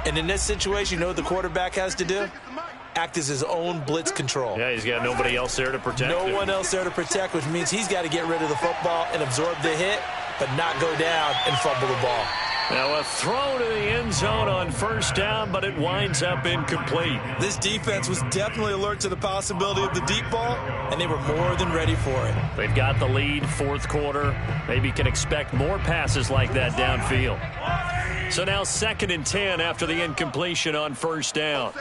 Speaker 2: And in this situation, you know what the quarterback has to do? Act as his own blitz control.
Speaker 1: Yeah, he's got nobody else there to protect him.
Speaker 2: No one else there to protect, which means he's got to get rid of the football and absorb the hit, but not go down and fumble the ball.
Speaker 1: Now a throw to the end zone on first down, but it winds up incomplete.
Speaker 2: This defense was definitely alert to the possibility of the deep ball, and they were more than ready for it.
Speaker 1: They've got the lead, fourth quarter. Maybe can expect more passes like that downfield. So now 2nd and 10 after the incompletion on first down.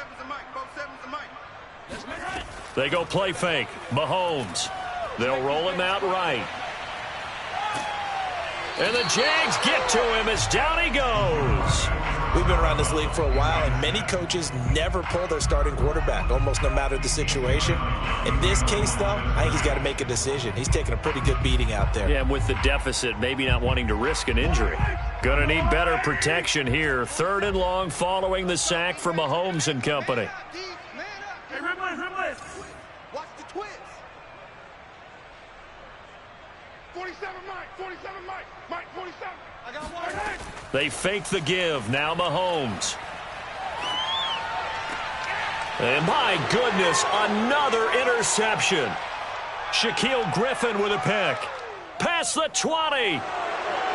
Speaker 1: They go play fake. Mahomes. They'll roll him out right. And the Jags get to him as down he goes.
Speaker 2: We've been around this league for a while, and many coaches never pull their starting quarterback, almost no matter the situation. In this case, though, I think he's got to make a decision. He's taking a pretty good beating out there.
Speaker 1: Yeah, and with the deficit, maybe not wanting to risk an injury. Going to need better protection here. 3rd and long following the sack from Mahomes and company.
Speaker 5: Hey, Rimless.
Speaker 4: Watch the twist. 47 Mike, 47 Mike, Mike 47. I got one.
Speaker 1: They fake the give. Now Mahomes. And my goodness, another interception. Shaquille Griffin with a pick. Past the 20.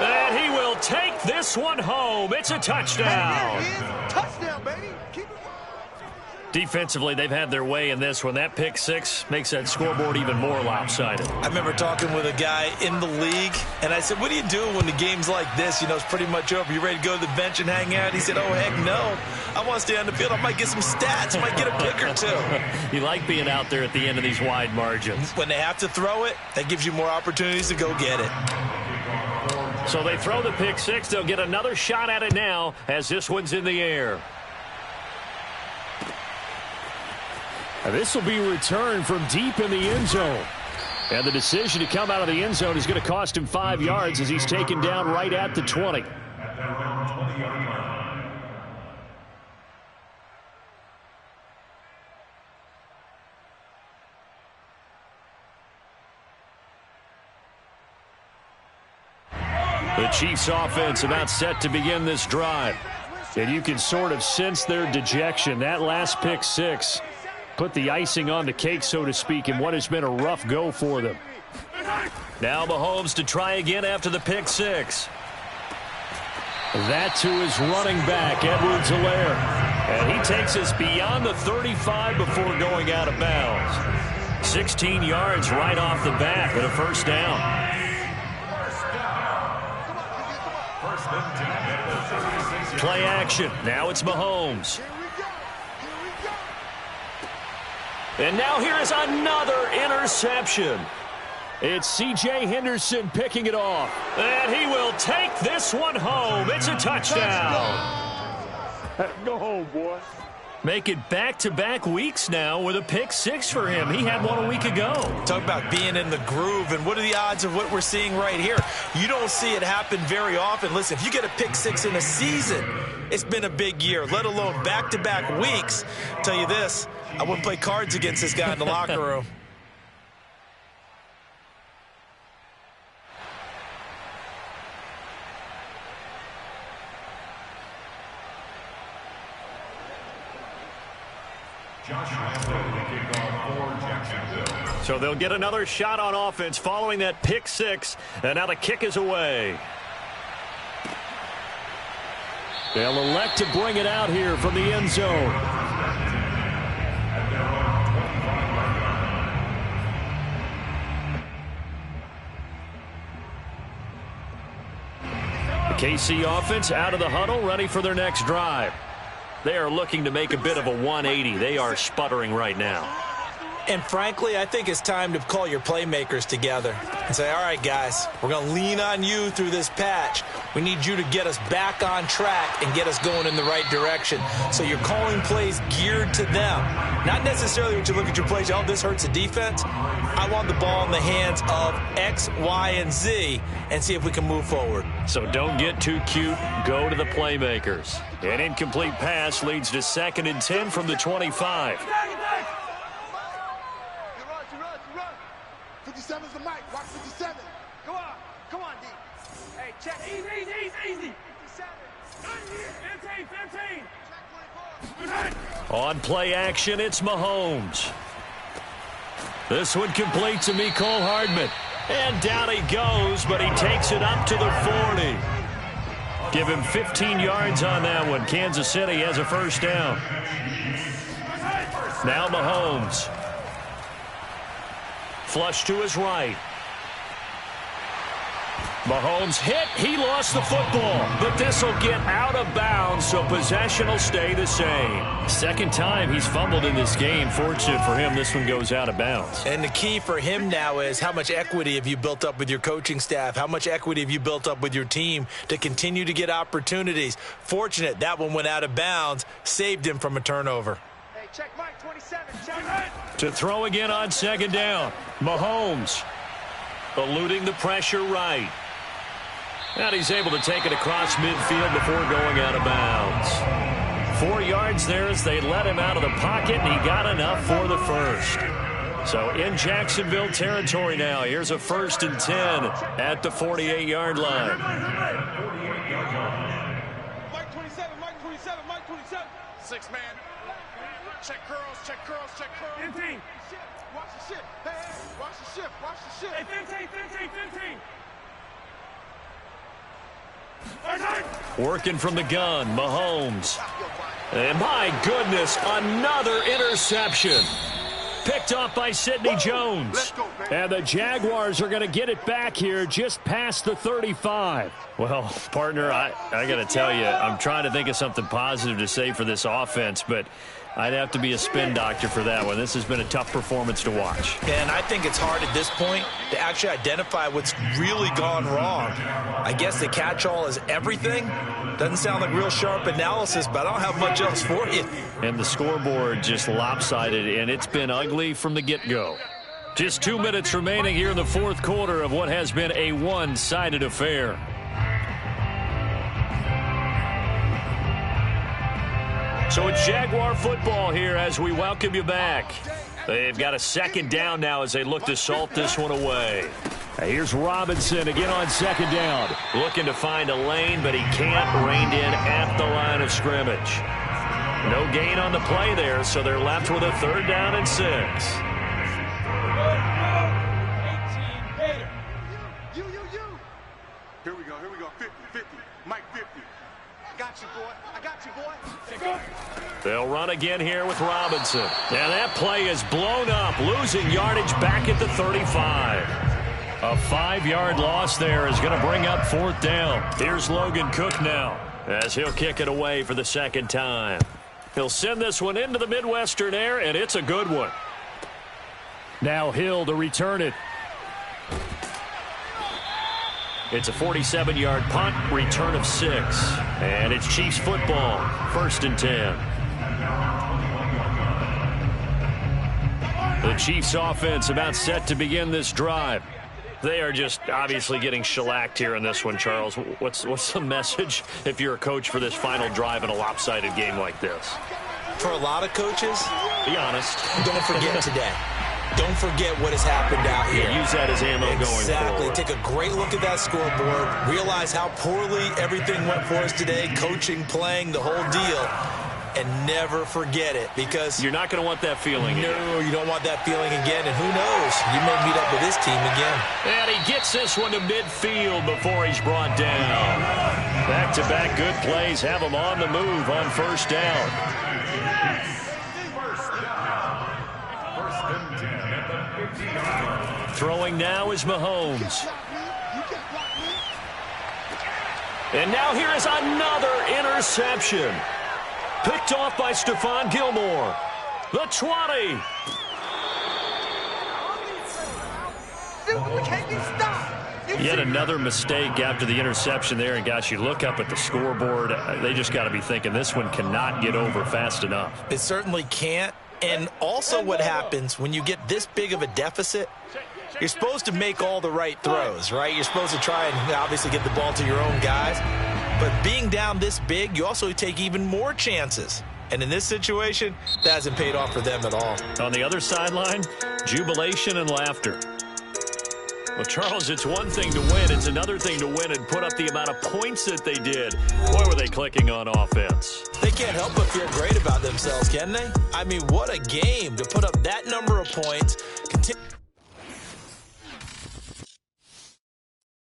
Speaker 1: And he will take this one home. It's a touchdown.
Speaker 4: Hey, there it is. Touchdown, baby. Keep it.
Speaker 1: Defensively, they've had their way in this one. That pick six makes that scoreboard even more lopsided.
Speaker 2: I remember talking with a guy in the league, and I said, what do you do when the game's like this? You know, it's pretty much over. You ready to go to the bench and hang out? He said, oh, heck no. I want to stay on the field. I might get some stats. I might get a pick or two.
Speaker 1: You like being out there at the end of these wide margins.
Speaker 2: When they have to throw it, that gives you more opportunities to go get it.
Speaker 1: So they throw the pick six. They'll get another shot at it now as this one's in the air.
Speaker 6: And this will be returned from deep in the end zone. And the decision to come out of the end zone is going to cost him 5 yards as he's taken down right at the 20.
Speaker 1: The Chiefs offense about set to begin this drive.
Speaker 6: And you can sort of sense their dejection. That last pick six put the icing on the cake, so to speak, in what has been a rough go for them.
Speaker 1: Now Mahomes to try again after the pick six.
Speaker 6: That to his running back, Edwards-Helaire.
Speaker 1: And he takes us beyond the 35 before going out of bounds. 16 yards right off the bat with a first down. Play action. Now it's Mahomes. And now here is another interception.
Speaker 6: It's C.J. Henderson picking it off.
Speaker 1: And he will take this one home. It's a touchdown.
Speaker 6: Go home, boy.
Speaker 1: Make it back-to-back weeks now with a pick six for him. He had one a week ago.
Speaker 2: Talk about being in the groove, and what are the odds of what we're seeing right here? You don't see it happen very often. Listen, if you get a pick six in a season, it's been a big year, let alone back-to-back weeks. I'll tell you this, I wouldn't play cards against this guy in the locker room.
Speaker 1: So they'll get another shot on offense following that pick six. And now the kick is away.
Speaker 6: They'll elect to bring it out here from the end zone.
Speaker 1: The KC offense out of the huddle, ready for their next drive. They are looking to make a bit of a 180. They are sputtering right now.
Speaker 2: And frankly, I think it's time to call your playmakers together and say, all right, guys, we're going to lean on you through this patch. We need you to get us back on track and get us going in the right direction. So you're calling plays geared to them. Not necessarily when you look at your plays, oh, this hurts the defense. I want the ball in the hands of X, Y, and Z and see if we can move forward.
Speaker 1: So don't get too cute. Go to the playmakers. An incomplete pass leads to 2nd and 10 from the 25.
Speaker 4: 57.
Speaker 5: Go on. Come on, D. Hey, check. Easy. 57. 15.
Speaker 4: Check 24.
Speaker 1: On play action, it's Mahomes. This one complete to Mecole Hardman. And down he goes, but he takes it up to the 40. Give him 15 yards on that one. Kansas City has a first down. Now Mahomes. Flush to his right. Mahomes hit. He lost the football. But this will get out of bounds, so possession will stay the same. Second time he's fumbled in this game. Fortunate for him, this one goes out of bounds.
Speaker 2: And the key for him now is how much equity have you built up with your coaching staff? How much equity have you built up with your team to continue to get opportunities? Fortunate that one went out of bounds, saved him from a turnover.
Speaker 5: Hey, check Mike 27. Check.
Speaker 1: To throw again on second down. Mahomes eluding the pressure right. And he's able to take it across midfield before going out of bounds. 4 yards there as they let him out of the pocket, and he got enough for the first. So in Jacksonville territory now. Here's a 1st and 10 at the 48-yard line.
Speaker 4: Mike 27. 6 man. Check curls.
Speaker 5: 15.
Speaker 4: Watch the ship. Hey, watch the ship.
Speaker 5: Hey, 15.
Speaker 1: Working from the gun, Mahomes. And my goodness, another interception. Picked off by Sidney Jones. And the Jaguars are going to get it back here just past the 35. Well, partner, I got to tell you, I'm trying to think of something positive to say for this offense, but I'd have to be a spin doctor for that one. This has been a tough performance to watch.
Speaker 2: And I think it's hard at this point to actually identify what's really gone wrong. I guess the catch-all is everything. Doesn't sound like real sharp analysis, but I don't have much else for you.
Speaker 1: And the scoreboard just lopsided, and it's been ugly from the get-go. Just 2 minutes remaining here in the fourth quarter of what has been a one-sided affair. So it's Jaguar football here as we welcome you back. They've got a second down now as they look to salt this one away. Here's Robinson again on second down. Looking to find a lane, but he can't. Reined in at the line of scrimmage. No gain on the play there, so they're left with a 3rd down and 6.
Speaker 4: You. Here we go. 50. Mike 50. I got you, boy.
Speaker 1: They'll run again here with Robinson. And that play is blown up, losing yardage back at the 35. A 5-yard loss there is going to bring up 4th down. Here's Logan Cook now as he'll kick it away for the second time. He'll send this one into the Midwestern air, and it's a good one. Now Hill to return it. It's a 47-yard punt, return of 6. And it's Chiefs football, 1st and 10. The Chiefs offense about set to begin this drive. They are just obviously getting shellacked here in this one, Charles. What's the message if you're a coach for this final drive in a lopsided game like this?
Speaker 2: For a lot of coaches,
Speaker 1: be honest.
Speaker 2: Don't forget today. Don't forget what has happened out here.
Speaker 1: Yeah, use that as ammo going forward.
Speaker 2: Exactly. Take a great look at that scoreboard. Realize how poorly everything went for us today. Coaching, playing, the whole deal. And never forget it, because
Speaker 1: you're not going to want that feeling again.
Speaker 2: No, you don't want that feeling again. And who knows? You may meet up with this team again.
Speaker 1: And he gets this one to midfield before he's brought down. Back-to-back good plays have him on the move on 1st down. Throwing now is Mahomes. And now here is another interception. Picked off by Stephon Gilmore. The 20. Yet another mistake after the interception there. And, gosh, you look up at the scoreboard. They just got to be thinking this one cannot get over fast enough.
Speaker 2: It certainly can't. And also what happens when you get this big of a deficit, you're supposed to make all the right throws, right? You're supposed to try and obviously get the ball to your own guys. But being down this big, you also take even more chances. And in this situation, that hasn't paid off for them at all.
Speaker 1: On the other sideline, jubilation and laughter. Well, Charles, it's one thing to win. It's another thing to win and put up the amount of points that they did. Boy, were they clicking on offense.
Speaker 2: They can't help but feel great about themselves, can they? I mean, what a game to put up that number of points.